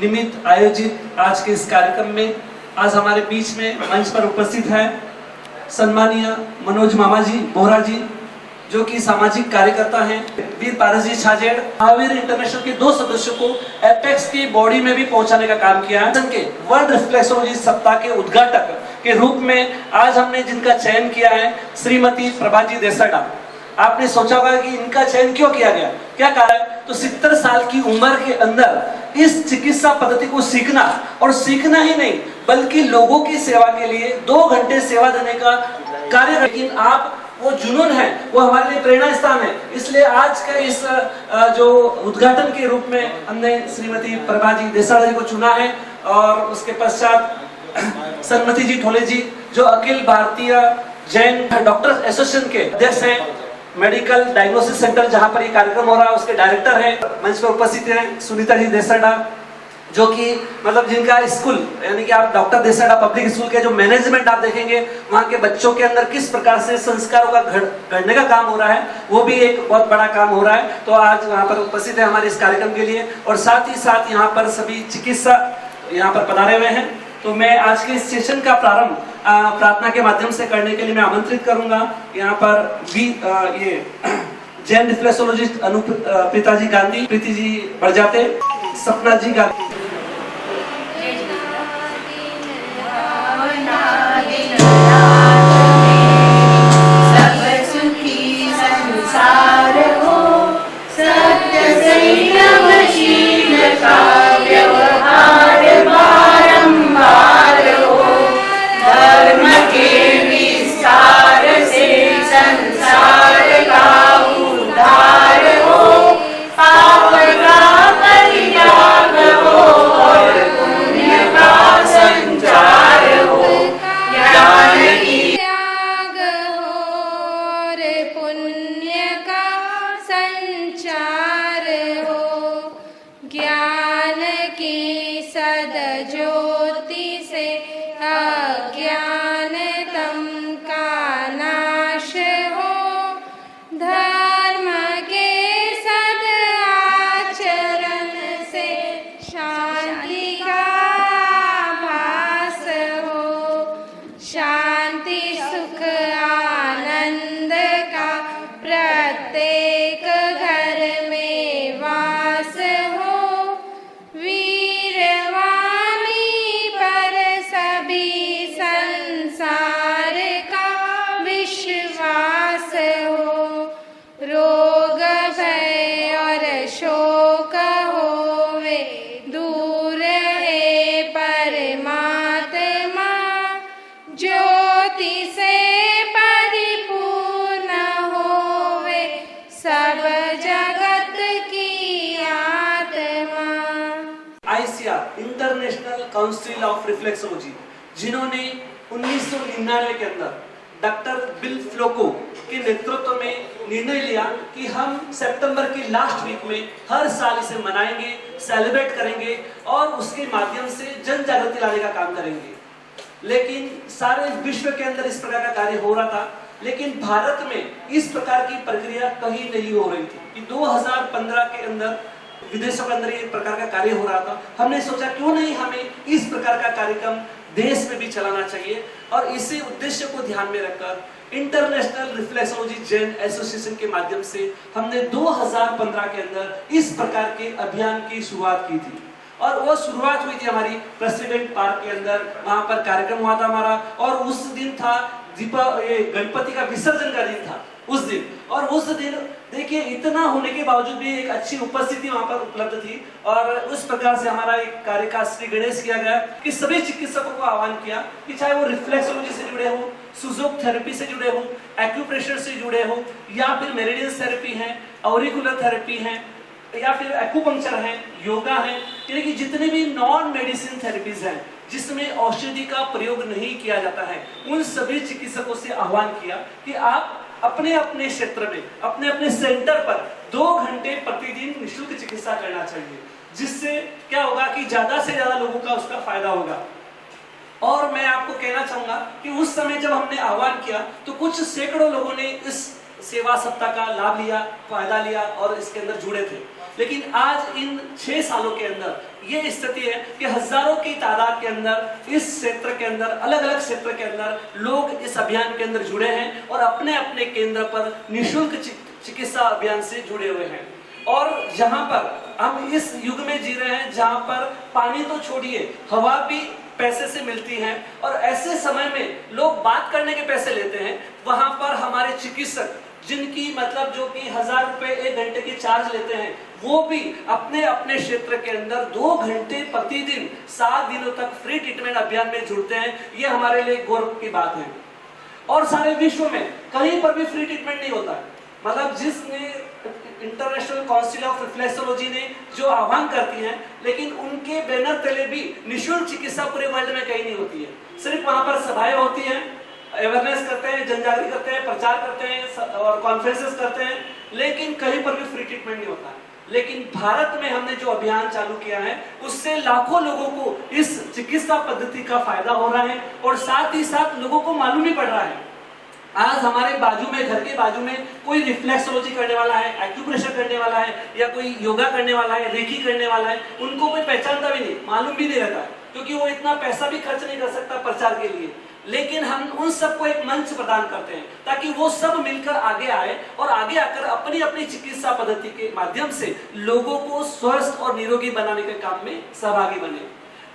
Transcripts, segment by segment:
निमित्त आयोजित आज के इस कार्यक्रम में आज हमारे बीच में मंच पर उपस्थित है सम्मानीय मनोज मामा जी बोहरा जी, जो कि सामाजिक कार्यकर्ता हैं। वीर पारस जी छाजेड़ महावीर इंटरनेशनल के 2 सदस्यों को एपेक्स की बॉडी में भी पहुंचाने का काम किया है। के वर्ल्ड रिफ्लेक्सोलॉजी सप्ताह के उद्घाटक के रूप में आज हमने जिनका चयन किया है श्रीमती प्रभाजी देसाड़ा। आपने सोचा होगा कि इनका चयन क्यों किया गया, क्या कारण? तो 70 साल की उम्र के अंदर इस चिकित्सा पद्धति को सीखना, और सीखना ही नहीं बल्कि लोगों की सेवा के लिए 2 घंटे सेवा देने का कार्य। लेकिन आप वो जुनून है, वो हमारे लिए प्रेरणा स्थान है। इसलिए आज का इस जो उद्घाटन के रूप में हमने श्रीमती प्रभाजी देसाड़ा जी को चुना है। और उसके पश्चात सन्मति जी ठोले जी, जो अखिल भारतीय जैन डॉक्टर्स एसोसिएशन के अध्यक्ष हैं, मेडिकल डायग्नोसिस सेंटर जहां पर ये कार्यक्रम हो रहा है उसके डायरेक्टर हैं। मंच पर उपस्थित हैं सुनीता जी देसाड़ा, जो कि मतलब जिनका स्कूल यानी कि आप डॉक्टर देसाड़ा पब्लिक स्कूल के जो मैनेजमेंट आप देखेंगे वहां के बच्चों के अंदर किस प्रकार से संस्कारों का गढ़ने का काम हो रहा है, वो भी एक बहुत बड़ा काम हो रहा है। तो आज वहां पर उपस्थित है हमारे इस कार्यक्रम के लिए, और साथ ही साथ यहाँ पर सभी चिकित्सा यहाँ पर पधारे हुए हैं। तो मैं आज के इस सेशन का प्रारंभ प्रार्थना के माध्यम से करने के लिए मैं आमंत्रित करूंगा यहाँ पर ये जैन रिफ्लेक्सोलॉजिस्ट प्रीता जी गांधी, प्रीति जी बड़जाते, सपना जी गांधी। ज्ञान की सद ज्योति से अज्ञानतम का नाश हो, धर्म के सद आचरण से शांति का भास हो, शांति सुख आनंद का प्रत्येक घर में वास हो, शोक होवे दूर है परमात्मा, ज्योति से परिपूर्ण होवे सब जगत की आत्मा। ICR international council of reflexology, जिन्होंने 1999 के अंदर डॉक्टर बिल फ्लोको के नेतृत्व में निर्णय लिया कि हम सितंबर के लास्ट वीक में हर साल इसे मनाएंगे, सेलिब्रेट करेंगे और उसके माध्यम से जन जागृति लाने का काम करेंगे। लेकिन सारे विश्व के अंदर इस प्रकार का कार्य हो रहा था, लेकिन भारत में इस प्रकार की प्रक्रिया कहीं नहीं हो रही थी कि 2015 के अंदर विदेशों के अंदर ये प्रकार का कार्य हो रहा था। हमने सोचा क्यों नहीं हमें इस प्रकार का कार्यक्रम देश में भी चलाना चाहिए, और इसी उद्देश्य को ध्यान में रखकर इंटरनेशनल रिफ्लेक्सोलॉजी जैन एसोसिएशन के माध्यम से हमने 2015 के अंदर इस प्रकार के अभियान की शुरुआत की थी। और वो शुरुआत हुई थी हमारी प्रेसिडेंट पार्क के अंदर, वहां पर कार्यक्रम हुआ था हमारा, और उस दिन था गणपति का विसर्जन का दिन था उस दिन। और उस दिन देखिए इतना होने के बावजूद भी एक अच्छी उपस्थिति वहां पर उपलब्ध थी, और उस प्रकार से हमारा एक कार्य का श्री गणेश किया गया कि सभी चिकित्सकों को आह्वान किया कि चाहे वो रिफ्लेक्सोलॉजी से जुड़े हो, सुजोक थेरेपी से जुड़े हो, एक्यूप्रेशर से जुड़े हो, या फिर मेरिडियन थेरेपी है, ऑरिकुलर थेरेपी है, या फिर एक्यूपंक्चर है, योगा है, यानी कि जितने भी नॉन मेडिसिन थेरेपीज हैं जिसमें औषधि का प्रयोग नहीं किया जाता है, उन सभी चिकित्सकों से आह्वान किया कि आप अपने अपने क्षेत्र में अपने अपने सेंटर पर 2 घंटे प्रतिदिन निःशुल्क चिकित्सा करना चाहिए, जिससे क्या होगा कि ज्यादा से ज्यादा लोगों का उसका फायदा होगा। और मैं आपको कहना चाहूंगा कि उस समय जब हमने आह्वान किया तो कुछ सैकड़ों लोगों ने इस सेवा सप्ताह का लाभ लिया, फायदा लिया और इसके अंदर जुड़े थे। लेकिन आज इन 6 सालों के अंदर ये स्थिति है कि हजारों की तादाद के अंदर इस क्षेत्र के अंदर, अलग अलग क्षेत्र के अंदर लोग इस अभियान के अंदर जुड़े हैं और अपने अपने केंद्र पर निःशुल्क चिकित्सा अभियान से जुड़े हुए हैं। और जहां पर हम इस युग में जी रहे हैं जहां पर पानी तो छोड़िए, हवा भी पैसे से मिलती है, और ऐसे समय में लोग बात करने के पैसे लेते हैं, वहां पर हमारे चिकित्सक जिनकी मतलब जो कि 1000 रुपए 1 घंटे की चार्ज लेते हैं, वो भी अपने अपने क्षेत्र के अंदर 2 घंटे प्रतिदिन 7 दिनों तक फ्री ट्रीटमेंट अभियान में जुड़ते हैं। ये हमारे लिए गौरव की बात है। और सारे विश्व में कहीं पर भी फ्री ट्रीटमेंट नहीं होता है। मतलब जिसने इंटरनेशनल काउंसिल ऑफ रिफ्लेक्सोलॉजी ने जो आह्वान करती है, लेकिन उनके बैनर तले भी निःशुल्क चिकित्सा पूरे वर्ल्ड में कहीं नहीं होती है। सिर्फ वहां पर सभाएं होती हैं, अवेयरनेस करते हैं, जनजागृति करते हैं, प्रचार करते हैं और कॉन्फ्रेंसेस करते हैं, लेकिन कहीं पर भी फ्री ट्रीटमेंट नहीं होता है। लेकिन भारत में हमने जो अभियान चालू किया है, उससे लाखों लोगों को इस चिकित्सा पद्धति का फायदा हो रहा है और साथ ही साथ लोगों को मालूम भी पड़ रहा है। आज हमारे बाजू में, घर के बाजू में कोई रिफ्लेक्सोलॉजी करने वाला है, एक्यूप्रेशर करने वाला है, या कोई योगा करने वाला है, रेकी करने वाला है, उनको कोई पहचानता भी नहीं, मालूम भी नहीं रहता है, क्योंकि वो इतना पैसा भी खर्च नहीं कर सकता प्रचार के लिए। लेकिन हम उन सबको एक मंच प्रदान करते हैं ताकि वो सब मिलकर आगे आए और आगे आकर अपनी अपनी चिकित्सा पद्धति के माध्यम से लोगों को स्वस्थ और निरोगी बनाने के काम में सहभागी बने।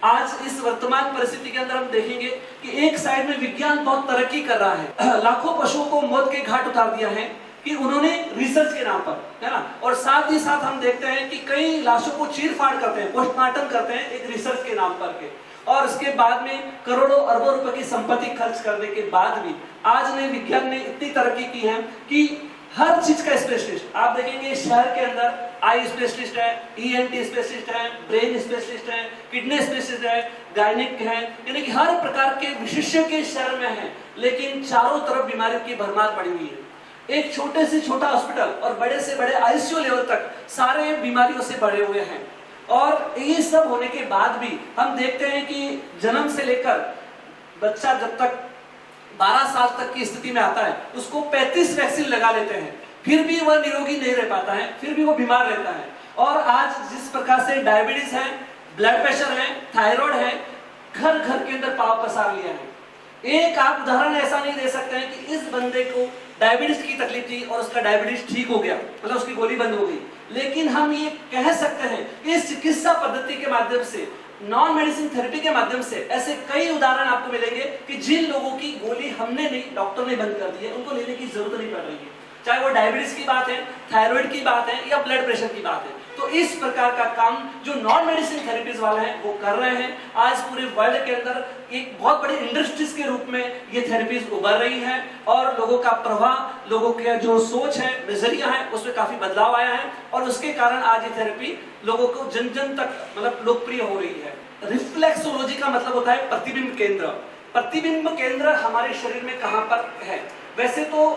आज इस वर्तमान परिस्थिति के अंदर हम देखेंगे कि एक साइड में विज्ञान बहुत तरक्की कर रहा है, लाखों पशुओं को मौत के घाट उतार दिया है कि उन्होंने रिसर्च के नाम पर, है ना, और साथ ही साथ हम देखते हैं कि कई लाशों को चीर-फाड़ करते हैं, पोस्टमार्टम करते हैं एक रिसर्च के नाम पर के, और उसके बाद में करोड़ों अरबों रुपए की संपत्ति खर्च करने के बाद भी आज ने विज्ञान ने इतनी तरक्की की है कि हर चीज का स्पेशलिस्ट आप देखेंगे शहर के अंदर, आई स्पेशलिस्ट है, ईएनटी स्पेशलिस्ट है, ब्रेन स्पेशलिस्ट है, किडनी स्पेशलिस्ट है, गायनिक है, यानी कि हर प्रकार के विशेषज्ञ के शहर में है। लेकिन चारों तरफ बीमारियों की भरमार पड़ी हुई है। एक छोटे से छोटा हॉस्पिटल और बड़े से बड़े आईसीयू लेवल तक सारे बीमारियों से भरे हुए हैं। और ये सब होने के बाद भी हम देखते हैं कि जन्म से लेकर बच्चा जब तक 12 साल तक की स्थिति में आता है, उसको 35 वैक्सीन लगा लेते हैं, फिर भी वह निरोगी नहीं रह पाता है, फिर भी वो बीमार रहता है। और आज जिस प्रकार से डायबिटीज है, ब्लड प्रेशर है, थायराइड है, घर घर के अंदर पाव पसार लिया है। एक आप उदाहरण ऐसा नहीं दे सकते हैं कि इस बंदे को डायबिटीज की तकलीफ थी और उसका डायबिटीज ठीक हो गया, मतलब उसकी गोली बंद हो गई। लेकिन हम ये कह सकते हैं कि इस चिकित्सा पद्धति के माध्यम से, नॉन मेडिसिन थेरेपी के माध्यम से ऐसे कई उदाहरण आपको मिलेंगे कि जिन लोगों की गोली हमने नहीं, डॉक्टर ने बंद कर दी है, उनको लेने की जरूरत नहीं पड़ रही है, चाहे वो डायबिटीज की बात है, थायराइड की बात है या ब्लड प्रेशर की बात है। तो इस प्रकार का काम जो नॉन मेडिसिन थेरेपीज वाले हैं वो कर रहे हैं। आज पूरे वर्ल्ड के अंदर एक बहुत बड़ी इंडस्ट्रीज के रूप में ये थेरेपीज उभर रही है और लोगों का प्रवाह, लोगों का जो सोच है, नजरिया है, उसमें काफी बदलाव आया है और उसके कारण आज ये थेरेपी लोगों को जन जन तक मतलब लोकप्रिय हो रही है। रिफ्लेक्सोलॉजी का मतलब होता है प्रतिबिंब केंद्र। प्रतिबिंब केंद्र हमारे शरीर में कहां पर है? वैसे तो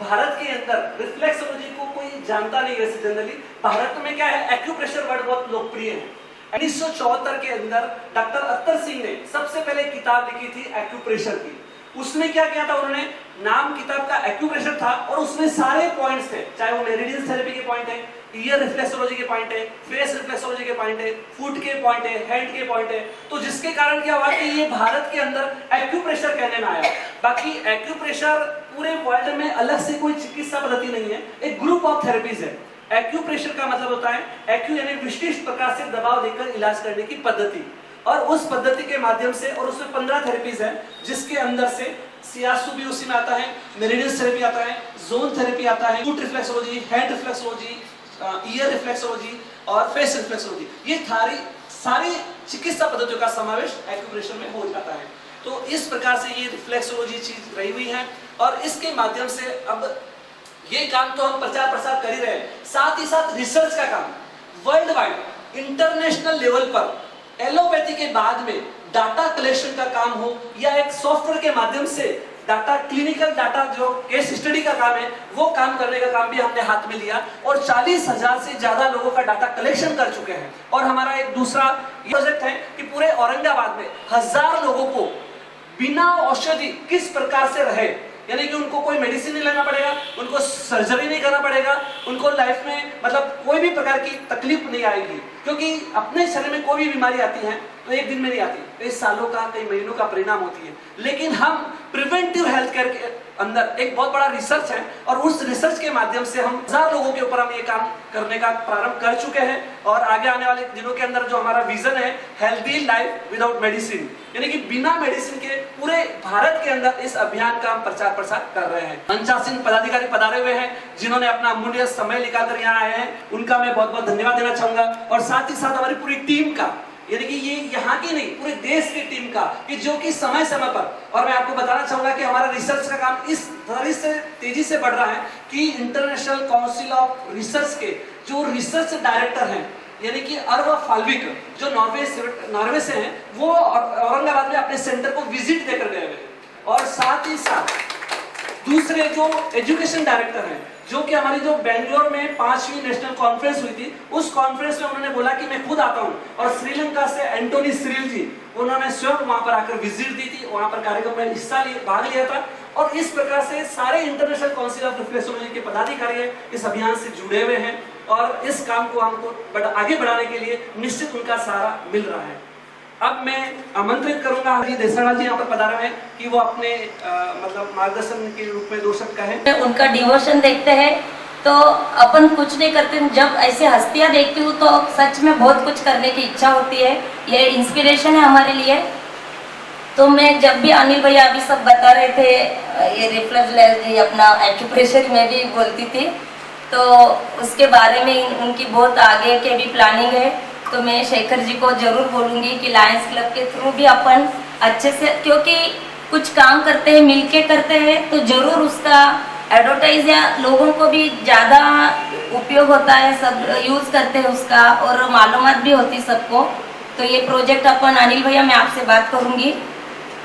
भारत के अंदर रिफ्लेक्सोलॉजी को कोई जानता नहीं वैसे जनरली। भारत में क्या है, एक्यूप्रेशर वर्ड बहुत लोकप्रिय है। 1974 के अंदर डॉक्टर अत्तर सिंह ने सबसे पहले किताब लिखी थी एक्यूप्रेशर की। उसमें क्या किया था उन्होंने, नाम किताब का एक्यूप्रेशर था और उसमें सारे पॉइंट्स थे, चाहे वो मेरिडियन थेरेपी के पॉइंट है, ईयर रिफ्लेक्सोलॉजी के पॉइंट है, फेस रिफ्लेक्सोलॉजी के पॉइंट है, फुट के पॉइंट है, हैंड के पॉइंट है। तो जिसके कारण क्या हुआ कि ये भारत के अंदर एक्यूप्रेशर कहने में आया। बाकी एक्यूप्रेशर पूरे वर्ल्ड में अलग से कोई चिकित्सा पद्धति नहीं है, एक ग्रुप ऑफ थेरेपीज है। एक्यूप्रेशर का मतलब होता है, एक्यू यानी विशिष्ट प्रकार से दबाव देकर इलाज करने की पद्धति, और उस पद्धति के माध्यम से, और उसमें 15 थेरेपीज है जिसके अंदर से सियासु भी उसी में आता है, मेरिडियन थेरेपी आता है, जोन थेरेपी आता है, foot reflexology, hand reflexology, year reflexology और फेस रिफ्लेक्सोलॉजी, ये सारी चिकित्सा पद्धतियों का समावेश एक्यूप्रेशर में हो जाता है। तो इस प्रकार से ये रिफ्लेक्सोलॉजी चीज रही हुई है और इसके माध्यम से अब ये काम तो हम प्रचार प्रसार कर ही रहे हैं, साथ ही साथ रिसर्च का काम वर्ल्ड वाइड इंटरनेशनल लेवल पर एलोपैथी के बाद में डाटा कलेक्शन का काम हो या एक सॉफ्टवेयर के माध्यम से डाटा, क्लिनिकल डाटा जो केस स्टडी का काम है, वो काम करने का काम भी हमने हाथ में लिया और 40,000 से ज्यादा लोगों का डाटा कलेक्शन कर चुके हैं। और हमारा एक दूसरा प्रोजेक्ट है कि पूरे औरंगाबाद में 1000 लोगों को बिना औषधि किस प्रकार से रहे यानी कि उनको कोई मेडिसिन नहीं लेना पड़ेगा, उनको सर्जरी नहीं करना पड़ेगा, उनको लाइफ में मतलब कोई भी प्रकार की तकलीफ नहीं आएगी, क्योंकि अपने शरीर में कोई भी बीमारी आती है तो एक दिन में नहीं आती, कई सालों का कई महीनों का परिणाम होती है। लेकिन हम प्रिवेंटिव हेल्थ केयर के अंदर एक बहुत बड़ा रिसर्च है और उस रिसर्च के माध्यम से हम 1000 लोगों के ऊपर हम ये काम करने का प्रारंभ कर चुके हैं और आगे आने वाले दिनों के अंदर जो हमारा विजन है हेल्दी लाइफ विदाउट मेडिसिन, यानी कि बिना मेडिसिन के पूरे भारत के अंदर इस अभियान का हम प्रचार प्रसार कर रहे हैं। 49 पदाधिकारी पधारे हुए हैं जिन्होंने अपना अमूल्य समय निकालकर यहाँ आए हैं, उनका मैं बहुत बहुत धन्यवाद देना चाहूंगा। और साथ ही साथ हमारी पूरी टीम का, यानी कि ये यहाँ की नहीं पूरे देश की टीम का, कि जो कि समय समय पर, और मैं आपको बताना चाहूंगा कि हमारा रिसर्च का काम इस तरह से तेजी से बढ़ रहा है कि इंटरनेशनल काउंसिल ऑफ रिसर्च के जो रिसर्च डायरेक्टर हैं, यानी कि अर्व फाल्विक जो नॉर्वे से हैं, वो औरंगाबाद में अपने सेंटर को विजिट देकर गए हुए। और साथ ही साथ दूसरे जो एजुकेशन डायरेक्टर हैं, जो कि हमारी जो बेंगलोर में 5वीं नेशनल कॉन्फ्रेंस हुई थी, उस कॉन्फ्रेंस में उन्होंने बोला कि मैं खुद आता हूं, और श्रीलंका से एंटोनी सिरिल जी, उन्होंने स्वयं वहां पर आकर विजिट दी थी, वहां पर कार्यक्रम में भाग लिया था। और इस प्रकार से सारे इंटरनेशनल काउंसिल ऑफ रिफ्लेक्सोलॉजी के पदाधिकारी इस अभियान से जुड़े हुए हैं और इस काम को हमको आगे बढ़ाने के लिए निश्चित उनका सहारा मिल रहा है। अब मैं आमंत्रित करूंगा हरी देसाड़ा जी यहाँ पर पधारे हैं कि वो अपने मतलब मार्गदर्शन के रूप में 2 शब्द कहें। उनका डिवोशन देखते हैं तो अपन कुछ नहीं करते, जब ऐसे हस्तियां देखती हूँ तो सच में बहुत कुछ करने की इच्छा होती है। ये इंस्पिरेशन है हमारे लिए। तो मैं जब भी अनिल भैया अभी सब बता रहे थे ये रिफ्लेक्स अपना एक्यूप्रेशर में भी बोलती थी, तो उसके बारे में उनकी बहुत आगे के भी प्लानिंग है। तो मैं शेखर जी को जरूर बोलूँगी कि लायंस क्लब के थ्रू भी अपन अच्छे से, क्योंकि कुछ काम करते हैं मिलके करते हैं तो जरूर उसका एडवर्टाइज या लोगों को भी ज़्यादा उपयोग होता है, सब यूज़ करते हैं उसका और मालूमात भी होती सबको। तो ये प्रोजेक्ट अपन अनिल भैया मैं आपसे बात करूँगी,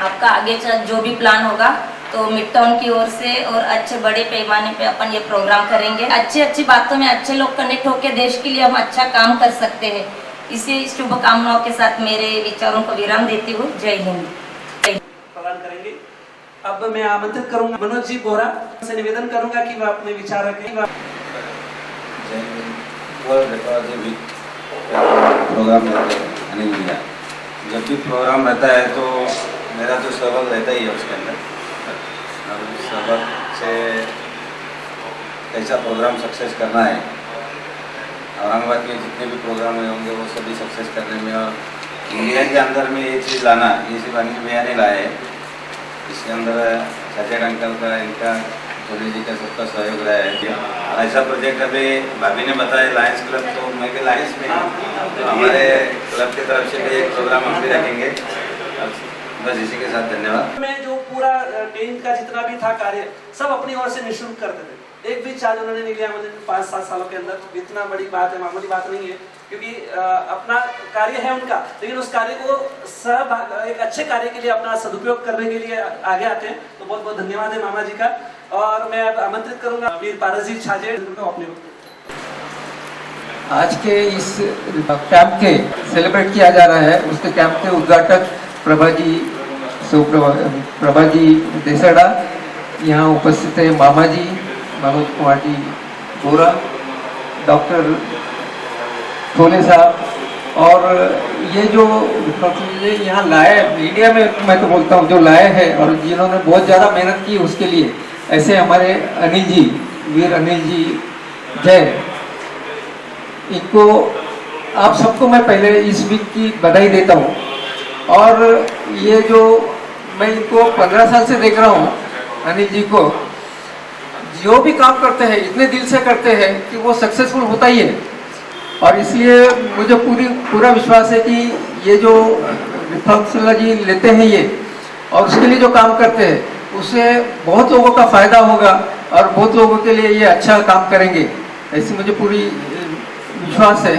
आपका आगे जो भी प्लान होगा तो मिड टाउन की ओर से और अच्छे बड़े पैमाने पे अपन ये प्रोग्राम करेंगे। अच्छी बातों में अच्छे लोग कनेक्ट होकर देश के लिए हम अच्छा काम कर सकते हैं। इसी शुभकामनाओं के साथ मेरे विचारों को विराम देती हूँ। जय हिंद। प्रदान करेंगे। अब मैं आमंत्रित करूंगा मनोज जी बोरा से निवेदन करूंगा कि वह अपने विचार रखें। प्रोग्राम अनिल भैया, जब भी प्रोग्राम रहता है तो मेरा तो सहभाग रहता ही है उसके अंदर। सहभाग से कैसा प्रोग्राम सक्सेस करना है, औरंगाबाद में जितने भी प्रोग्राम होंगे वो सभी सक्सेस करने में, और इंडिया के अंदर में ये चीज़ लाना, ये सिर्फ अनिल भैया ने लाया है। इसके अंदर सचेत अंकल का, इनका, धोनी जी का सबका सहयोग रहा है। ऐसा प्रोजेक्ट अभी भाभी ने बताया लायंस क्लब, तो मैं भी लायंस में तो हमारे क्लब की तरफ से भी एक प्रोग्राम हम भी रखेंगे। बस इसी के साथ धन्यवाद। मैं जो पूरा टेंट का जितना भी था कार्य सब अपनी ओर से निःशुल्क करते थे, एक भी चार्ज उन्होंने नहीं लिया मुझे 5-7 सालों के अंदर। इतना बड़ी बात है, मामूली बात नहीं है, क्योंकि अपना कार्य है उनका, लेकिन उस कार्य को एक अच्छे कार्य के लिए अपना सदुपयोग करने के लिए आगे आते हैं। तो बहुत बहुत धन्यवाद है मामा जी का। और मैं अब आमंत्रित करूंगा वीर पारसी छाजे को अपने आज के इस कैंप के सेलिब्रेट किया जा रहा है, उसके कैंप के उद्घाटक प्रभा जी देसाड़ा यहाँ उपस्थित है, मामा जी मनोज कुमार जी बोरा, डॉक्टर ठोले साहब, और ये जो ये यहाँ लाए इंडिया में, मैं तो बोलता हूँ जो लाए हैं और जिन्होंने बहुत ज़्यादा मेहनत की उसके लिए, ऐसे हमारे अनिल जी, वीर अनिल जी जय, इनको आप सबको मैं पहले इस वीक की बधाई देता हूँ। और ये जो मैं इनको 15 साल से देख रहा हूँ, अनिल जी को जो भी काम करते हैं इतने दिल से करते हैं कि वो सक्सेसफुल होता ही है। और इसलिए मुझे पूरा विश्वास है कि ये जो रिफ्लेक्सोलॉजी लेते हैं ये और उसके लिए जो काम करते हैं उससे बहुत लोगों का फायदा होगा और बहुत लोगों के लिए ये अच्छा काम करेंगे, ऐसी मुझे पूरी विश्वास है।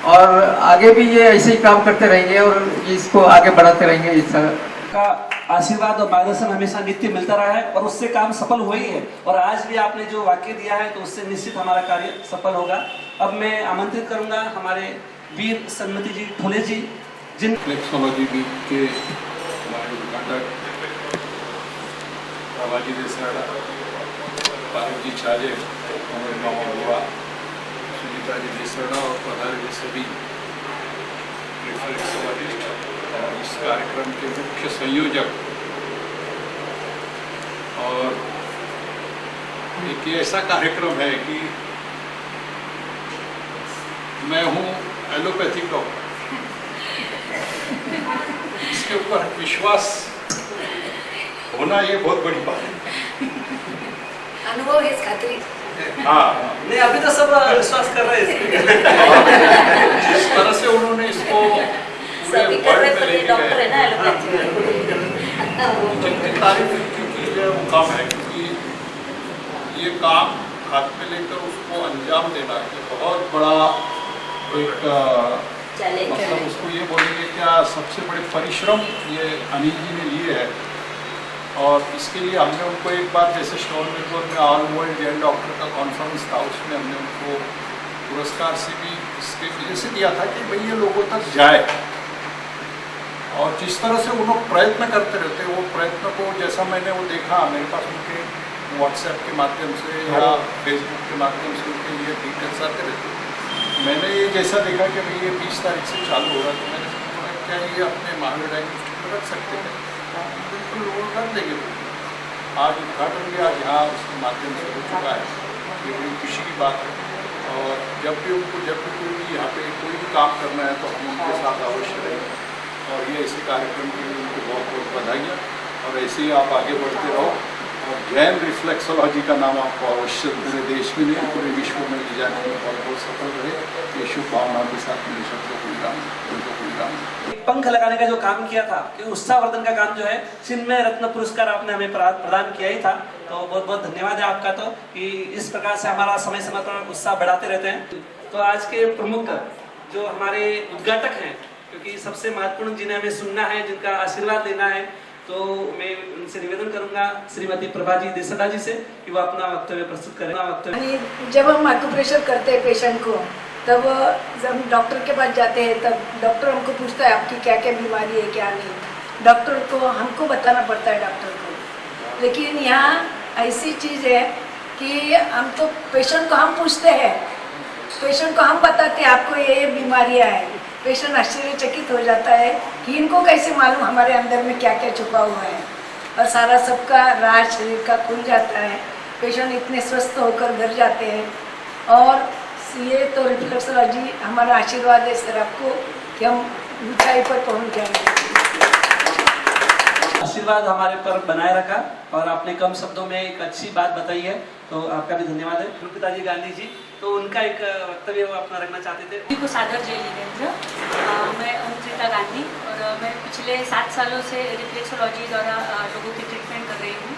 और आगे भी ये ऐसे ही काम करते रहेंगे और इसको आगे बढ़ाते रहेंगे। इस का आशीर्वाद और मार्गदर्शन हमेशा नित्य मिलता रहा है और उससे काम सफल हुआ ही है। और आज भी आपने जो वाक्य दिया है तो उससे निश्चित हमारा कार्य सफल होगा। अब मैं आमंत्रित करूंगा हमारे वीर सन्मति जी ठोले जी, जिन रिफ्लेक्सोलॉजी वीक के हमारे उद्घाटक प्रभाजी देसराडा, पारकजी छाजे, हमारे मामा बुआ, सुनीता जी देसराडा और पधारे सभी रिफ्लेक्सोलॉजिस्ट और इस कार्यक्रम के मुख्य संयोजक। और एक ऐसा कार्यक्रम है कि मैं हूँ एलोपैथिक डॉक्टर, इसके ऊपर विश्वास होना ये बहुत बड़ी बात है। अनुभव है खातिर। हाँ, नहीं अभी तो सब विश्वास कर रहे हैं जिस तरह से उन्होंने इसको सभी कर रहे पर ये डॉक्टर है ना एलोपैथी। जितनी तारीफ इनकी की है वो काम है, क्योंकि ये काम हाथ में लेकर उसको अंजाम देना ये बहुत बड़ा एक मतलब उसको ये बोलेंगे क्या सबसे बड़े परिश्रम ये अनिल जी ने लिए है। और इसके लिए हमने उनको एक बार जैसे स्टोन मेलबोर्न में ऑल वर्ल्ड जैन डॉक्टर का कॉन्फ्रेंस था, उसमें हमने उनको पुरस्कार से भी इसके वजह से दिया था कि भाई ये लोगों तक जाए। और जिस तरह से वो लोग प्रयत्न करते रहते वो प्रयत्न को जैसा मैंने वो देखा मेरे पास उनके व्हाट्सएप के माध्यम से या फेसबुक के माध्यम से उनके लिए डिटेल्स आते रहते। मैंने ये जैसा देखा कि भाई ये 20 तारीख से चालू हो रहा है, तो मैंने सोचा क्या ये अपने महावीर डायग्नोस्टिक में रख सकते हैं? बिल्कुल लोग कर देंगे। आज उद्घाटन भी आज यहाँ उसके माध्यम से हो चुका है, ये बड़ी खुशी की बात है। और जब भी कोई भी यहाँ पे कोई भी काम करना है तो हम उनके साथ अवश्य रहेंगे। और ये ऐसे कार्यक्रम के लिए उनको बहुत बहुत बधाइयाँ, और ऐसे ही आप आगे बढ़ते रहो और जैन रिफ्लेक्सोलॉजी का नाम आपको अवश्य पूरे देश में नहीं पूरे विश्व में ले जाने में बहुत बहुत सफल रहे। ये शुभ भावनाओं के साथ मेरे शब्दों को विराम। एक पंख लगाने का जो काम किया था कि उत्साहवर्धन का काम जो है चिन्मय रत्न पुरस्कार आपने हमें प्रदान किया ही था, तो बहुत बहुत धन्यवाद है आपका। तो कि इस प्रकार से हमारा समय समय पर उत्साह बढ़ाते रहते हैं। तो आज के प्रमुख जो हमारे उद्घाटक हैं, क्योंकि सबसे महत्वपूर्ण जिन्हें हमें सुनना है, जिनका आशीर्वाद लेना है, तो मैं उनसे निवेदन करूंगा श्रीमती प्रभाजी देसराडा जी से कि वो अपना वक्तव्य प्रस्तुत करें। जब हम एक्यूप्रेशर करते हैं पेशेंट को, तब जब हम डॉक्टर के पास जाते हैं तब डॉक्टर हमको पूछता है आपकी क्या क्या बीमारी है क्या नहीं। डॉक्टर को हमको बताना पड़ता है डॉक्टर को। लेकिन यहाँ ऐसी चीज़ है कि हम तो पेशेंट को हम पूछते हैं, पेशेंट को हम बताते हैं आपको ये बीमारियाँ हैं। पेशेंट आश्चर्यचकित हो जाता है कि इनको कैसे मालूम हमारे अंदर में क्या क्या छुपा हुआ है, और सारा सबका राज शरीर का खुल जाता है। पेशेंट इतने स्वस्थ होकर घर जाते हैं। और ये तो रिफ्लेक्सोलॉजी हमारा आशीर्वाद है सर आपको कि हम ऊंचाई पर पहुंच जाएंगे। आशीर्वाद हमारे पर बनाए रखा और आपने कम शब्दों में एक अच्छी बात बताई है, तो आपका भी धन्यवाद है। पिताजी गांधी जी, तो उनका एक वक्तव्य वो अपना रखना चाहते थे। को सादर जय जितेंद्र। मैं अनुप्रिता गांधी और मैं पिछले 7 सालों से रिफ्लेक्सोलॉजी द्वारा लोगों की ट्रीटमेंट कर रही हूँ।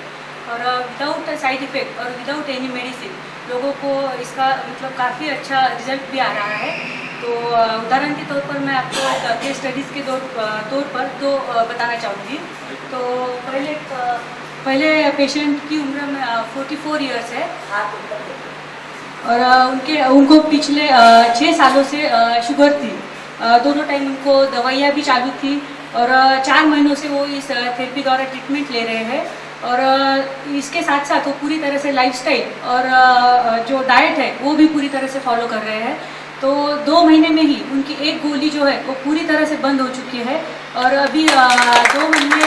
और विदाउट साइड इफ़ेक्ट और विदाउट एनी मेडिसिन लोगों को इसका मतलब काफ़ी अच्छा रिजल्ट भी आ रहा है। तो उदाहरण के तौर पर मैं आपको केस स्टडीज़ के तौर पर दो बताना चाहूँगी। तो पहले पेशेंट की उम्र में 44 ईयर्स है और उनको पिछले 6 सालों से शुगर थी। दोनों टाइम उनको दवाइयाँ भी चालू थी और 4 महीनों से वो इस थेरेपी द्वारा ट्रीटमेंट ले रहे हैं। और इसके साथ साथ वो पूरी तरह से लाइफस्टाइल और जो डाइट है वो भी पूरी तरह से फॉलो कर रहे हैं। तो 2 महीने में ही उनकी एक गोली जो है वो पूरी तरह से बंद हो चुकी है। और अभी 2 महीने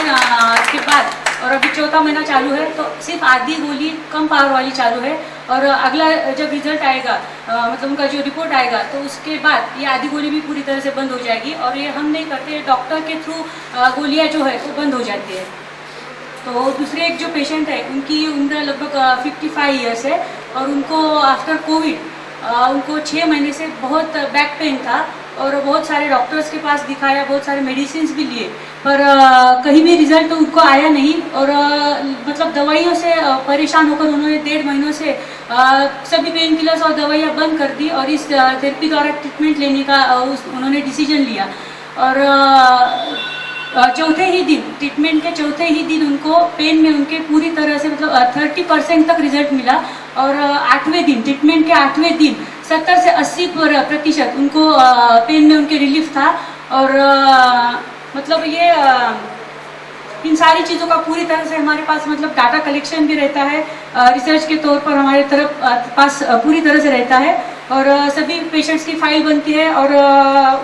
के बाद और अभी 4था महीना चालू है, तो सिर्फ आधी गोली कम पावर वाली चालू है। और अगला जब रिजल्ट आएगा मतलब उनका जो रिपोर्ट आएगा तो उसके बाद ये आधी गोली भी पूरी तरह से बंद हो जाएगी। और ये हम नहीं करते, डॉक्टर के थ्रू गोलियाँ जो है वो बंद हो जाती है। तो दूसरे एक जो पेशेंट है उनकी उम्र लगभग 55 ईयर्स है और उनको आफ्टर कोविड उनको 6 महीने से बहुत बैक पेन था और बहुत सारे डॉक्टर्स के पास दिखाया, बहुत सारे मेडिसिन भी लिए, पर कहीं भी रिजल्ट तो उनको आया नहीं। और मतलब दवाइयों से परेशान होकर उन्होंने 1.5 महीनों से सभी पेन किलर्स और दवाइयाँ बंद कर दी और इस थेरेपी द्वारा ट्रीटमेंट लेने का उन्होंने डिसीजन लिया। और चौथे ही दिन ट्रीटमेंट के चौथे ही दिन उनको पेन में उनके पूरी तरह से मतलब 30% तक रिजल्ट मिला। और 8वें दिन ट्रीटमेंट के 8वें दिन 70 से 80% उनको पेन में उनके रिलीफ था। और मतलब ये इन सारी चीज़ों का पूरी तरह से हमारे पास मतलब डाटा कलेक्शन भी रहता है, रिसर्च के तौर पर हमारे पास पूरी तरह से रहता है और सभी पेशेंट्स की फाइल बनती है और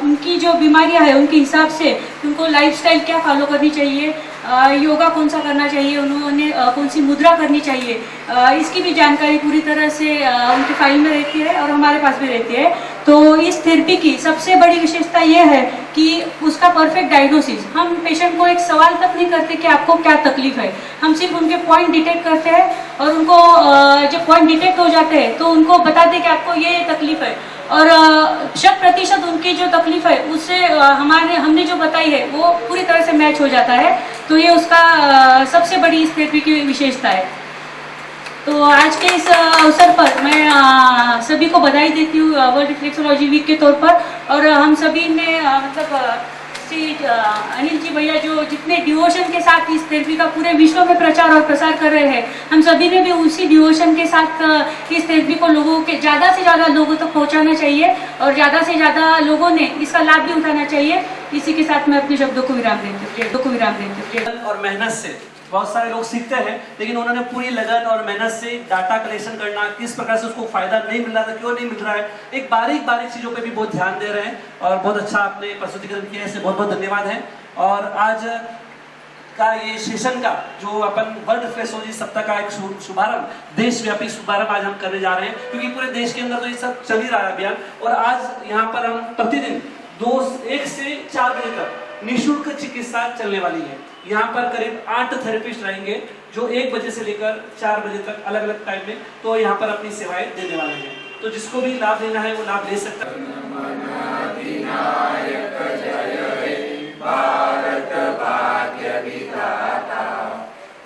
उनकी जो बीमारियां हैं उनके हिसाब से उनको लाइफस्टाइल क्या फॉलो करनी चाहिए, योगा कौन सा करना चाहिए, उन्होंने कौन सी मुद्रा करनी चाहिए, इसकी भी जानकारी पूरी तरह से उनकी फाइल में रहती है और हमारे पास भी रहती है। तो इस थेरेपी की सबसे बड़ी विशेषता ये है कि उसका परफेक्ट डायग्नोसिस, हम पेशेंट को एक सवाल तक नहीं करते कि आपको क्या तकलीफ है, हम सिर्फ उनके पॉइंट डिटेक्ट करते हैं और उनको जब पॉइंट डिटेक्ट हो जाते हैं तो उनको बताते हैं कि आपको ये तकलीफ है और 100% उनकी जो तकलीफ है उससे हमने जो बताई है वो पूरी तरह से मैच हो जाता है। तो ये उसका सबसे बड़ी इस थेरेपी की विशेषता है। तो आज के इस अवसर पर मैं सभी को बधाई देती हूँ वर्ल्ड रिफ्लेक्सोलॉजी वीक के तौर पर और हम सभी ने मतलब श्री अनिल जी भैया जो जितने डिवोशन के साथ इस थेरेपी का पूरे विश्व में प्रचार और प्रसार कर रहे हैं, हम सभी ने भी उसी डिवोशन के साथ इस थेरेपी को लोगों के ज़्यादा से ज़्यादा लोगों तक पहुंचाना चाहिए और ज़्यादा से ज़्यादा लोगों ने इसका लाभ भी उठाना चाहिए। इसी के साथ मैं अपने शब्दों को विराम देती हूँ। और मेहनत से बहुत सारे लोग सीखते हैं, लेकिन उन्होंने पूरी लगन और मेहनत से डाटा कलेक्शन करना, किस प्रकार से उसको फायदा नहीं मिल रहा था, क्यों नहीं मिल रहा है, एक बारीक बारीक चीजों पे भी बहुत ध्यान दे रहे हैं और बहुत अच्छा आपने प्रस्तुतिकरण किया है, इससे बहुत बहुत धन्यवाद है। और आज का ये सेशन का जो अपन वर्ल्ड रिफ्लेक्सोलॉजी सप्ताह का एक शुभारंभ, देशव्यापी शुभारंभ आज हम करने जा रहे हैं, क्योंकि पूरे देश के अंदर तो ये सब चल ही रहा है अभियान। और आज यहाँ पर हम प्रतिदिन 1 से 4 बजे तक निःशुल्क चिकित्सा चलने वाली है। यहाँ पर करीब 8 थेरेपिस्ट रहेंगे जो 1 बजे से लेकर 4 बजे तक अलग अलग टाइम में तो यहाँ पर अपनी सेवाएं देने वाले हैं। तो जिसको भी लाभ लेना है वो लाभ ले सकता है।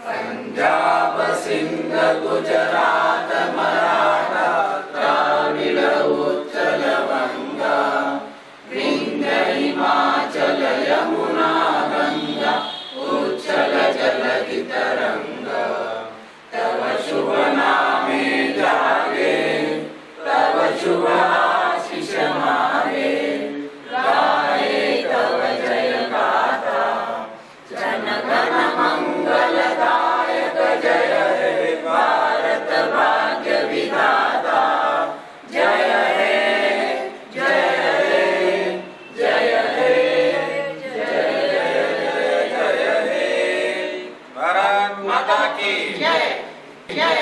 पंजाब सिंध गुजरात मराठा द्राविड़ उत्कल बंगा विंध्य हिमाचल यमुना गंगा उच्चल जलधि तरंगा तव शुभ नामे जागे तव शुभ आशीष मागे गाए तव जय गाथा जन गण मंगलदायक जय हे भारत भाग्य विधाता जय हे जय हे जय हे जय हे भारत माता की जय जय